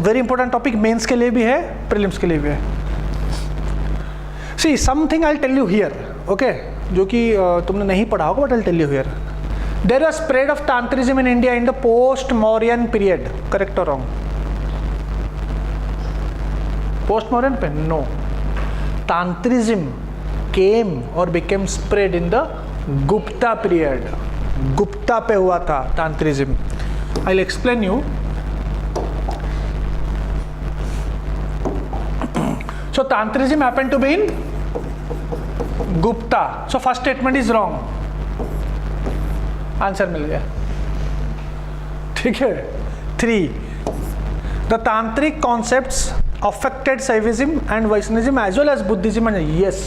Very important topic, mains के लिए भी है, प्रीलिम्स के लिए भी है. See something I tell you here, okay, जो कि तुमने नहीं पढ़ा होगा, but I tell you here. There was spread of Tantrism in India in the post Mauryan period. Correct और रॉन्ग? पोस्ट मौर्यन पे नो. तांत्रिज्म केम और became spread in the Gupta period. Gupta पे हुआ था Tantrism. I will explain you. So Tantrism happened to be in Gupta. So first statement is wrong. Answer मिल गया. ठीक है. 3. The tantric concepts affected Shaivism and Vaishnavism as well as Buddhism. And yes,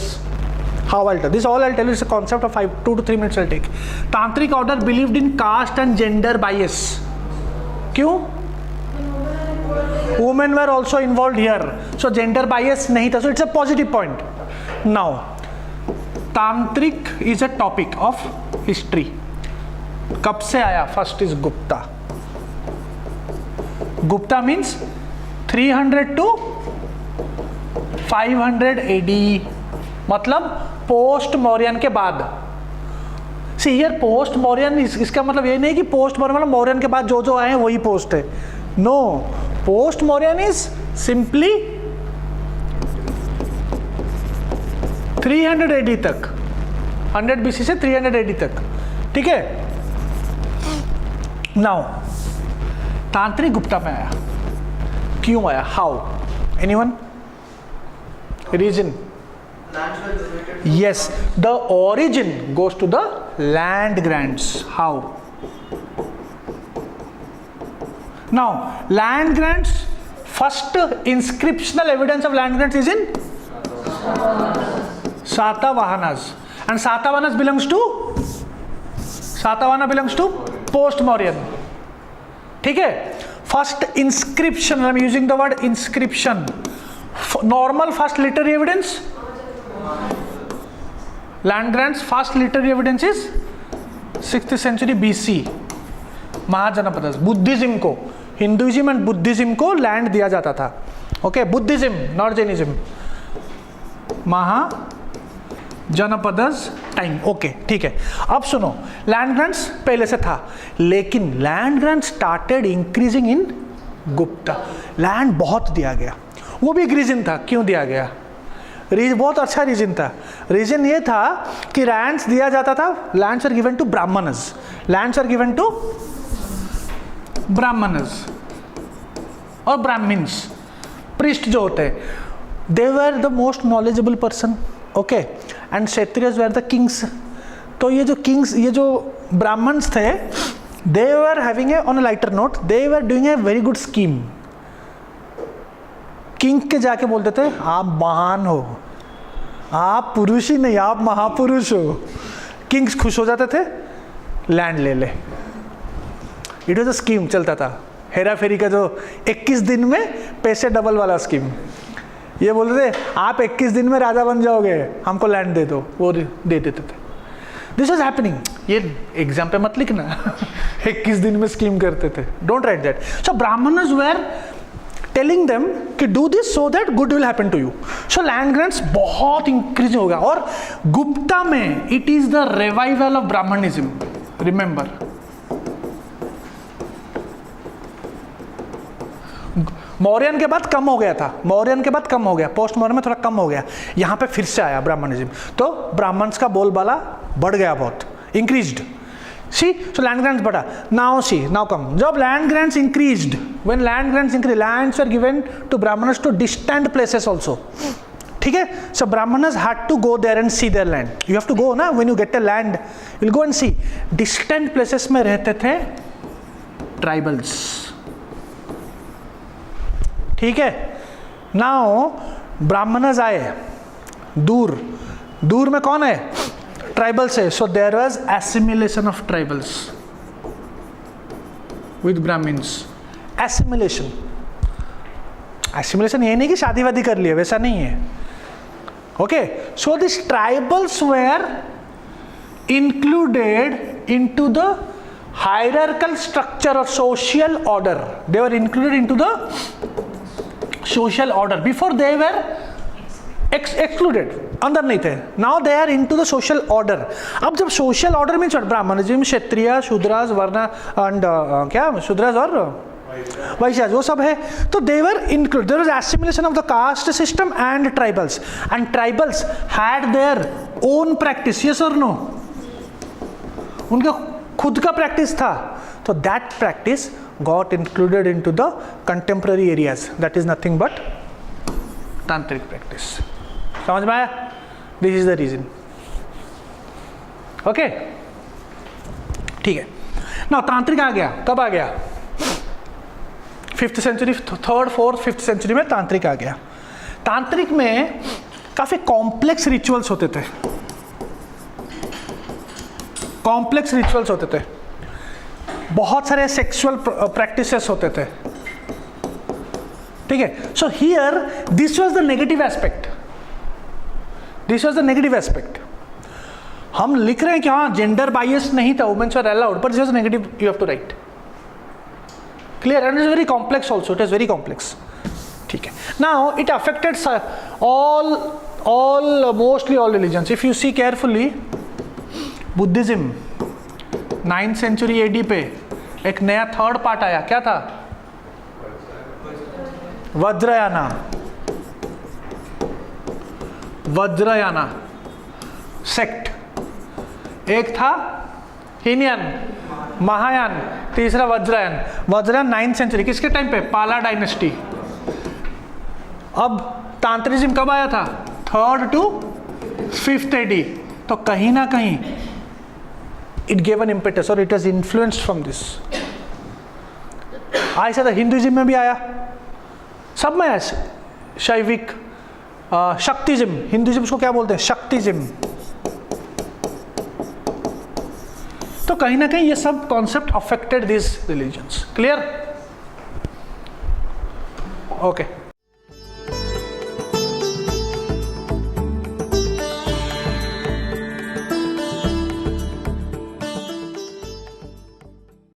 how I'll tell this, all I'll tell you is a concept of 2 to 3 minutes I'll take. Tantric order believed in caste and gender bias. क्यों? Women were also involved here, so gender bias नहीं था, so it's a positive point. Now, Tantric is a topic of history. कब से आया? First is Gupta. Gupta means 300 to 500 AD, मतलब post Mauryan के बाद. See here post Mauryan, इसका मतलब ये नहीं कि पोस्ट मौर्यन मतलब मौर्यन के बाद जो जो आए हैं वही पोस्ट है. No, post Mauryan is simply 300 AD तक, 100 BC से 300 AD तक. ठीक है. नाउ तांत्रिक गुप्ता में आया. क्यों आया? How? Anyone? Reason? Yes, the origin goes to the land grants. How? Now, land grants, first inscriptional evidence of land grants is in Satavahanas, and Satavahanas belongs to post Mauryan. ठीक है. First inscription, I am using the word inscription. Normal first literary evidence. Land grants first literary evidence is 6th century BC. Mahajanapadas. Buddhism को, Hinduism and Buddhism को land दिया जाता था. Okay, Buddhism not Jainism. Mahajanapadas time. Okay, ठीक है. अब सुनो, land grants पहले से था, लेकिन land grant started increasing in Gupta. Land बहुत दिया गया. वो भी एक रीजन था क्यों दिया गया. बहुत अच्छा रीजन था. रीजन ये था कि लैंड्स दिया जाता था. Lands are given to Brahmanas. Lands are given to Brahmanas और ब्राह्मण्स. प्रीस्ट जो होते हैं, they were the most knowledgeable person. Okay, and Kshatriyas were the kings. तो ये जो किंग्स, ये जो ब्राह्मण्स थे, they were having a on a lighter note, they were doing a very good scheme. King के जाके बोलते थे आप महान हो, आप पुरुष ही नहीं, आप महापुरुष हो. किंग्स खुश हो जाते थे, लैंड ले ले. इट वाज अ स्कीम चलता था. हेरा फेरी का जो 21 दिन में पैसे डबल वाला स्कीम, ये बोलते थे आप 21 दिन में राजा बन जाओगे, हमको लैंड दे दो, वो दे देते थे. This was happening. ये एग्जाम पे मत लिखना 21 दिन में स्कीम करते थे. Don't write that. So Brahmanas were telling them कि do this so that good will happen to you. So land grants बहुत इंक्रीज हो गया. और गुप्ता में it is the revival of Brahmanism. Remember, Mauryan के बाद कम हो गया था, मौर्यन के बाद कम हो गया, पोस्ट मौर्यन में थोड़ा कम हो गया, यहां पे फिर से आया ब्राह्मणिज्म. तो ब्राह्मण्स का बोलबाला बढ़ गया, बहुत increased. See, so land grants बढ़ा. Now see, now come. जब land grants increased, when land grants increased, lands were given to brahmanas to distant places also. ठीक है. So brahmanas had to go there and see their land. You have to go ना, when you get a land, you'll go and see. Distant places में रहते थे tribals. ठीक है. Now brahmanas आए दूर. दूर में कौन है? ट्राइबल्स है. So there was assimilation of tribals with Brahmans. Assimilation, assimilation ये नहीं कि शादी वादी कर लिए, वैसा नहीं है. Okay, so this tribals were included into the hierarchical structure और social order. They were included into the social order, before they were excluded, अंदर नहीं थे, now they are into the social order. अब जब social order means Brahmanism, Kshatriya, Shudras, varna and क्या शूद्रास और वैश्य वो सब है, तो they were include, there was assimilation of the caste system and tribals had their own practice, yes और नो, उनका खुद का प्रैक्टिस था, तो that practice got included into the contemporary areas, that is nothing but tantric practice. समझ में आया? This is the reason. Okay, ठीक है। ना तांत्रिक आ गया, कब आ गया? 5th century, 3rd 4th 5th century में तांत्रिक आ गया। तांत्रिक में काफी कॉम्प्लेक्स रिचुअल्स होते थे, कॉम्प्लेक्स रिचुअल्स होते थे, बहुत सारे सेक्सुअल प्रैक्टिसेस होते थे, ठीक है। So here this was the negative aspect, this was the negative aspect. हम लिख रहे हैं कि हाँ जेंडर बायस नहीं था, womens were allowed, but this was negative, you have to write clear, and it is very complex also, it is very complex, ठीक है। Now it affected all mostly all religions. If you see carefully, Buddhism 9th century AD पे एक नया 3rd part आया, क्या था? Vajrayana sect. एक था हीनयान, महायान, तीसरा वज्रयान 9th सेंचुरी, किसके टाइम पे? पाला डायनेस्टी। अब तांत्रिज्म कब आया था? 3rd to 5th AD। तो कहीं ना कहीं इट गेव एन इम्पेटस और it has influenced from this. ऐसा था हिंदुइज्म में भी आया, सब में आया, शैविक, शक्तिज्म, हिंदुइज्म को क्या बोलते हैं? शक्तिज्म। तो कहीं ना कहीं ये सब concept affected this religions. Clear? Okay.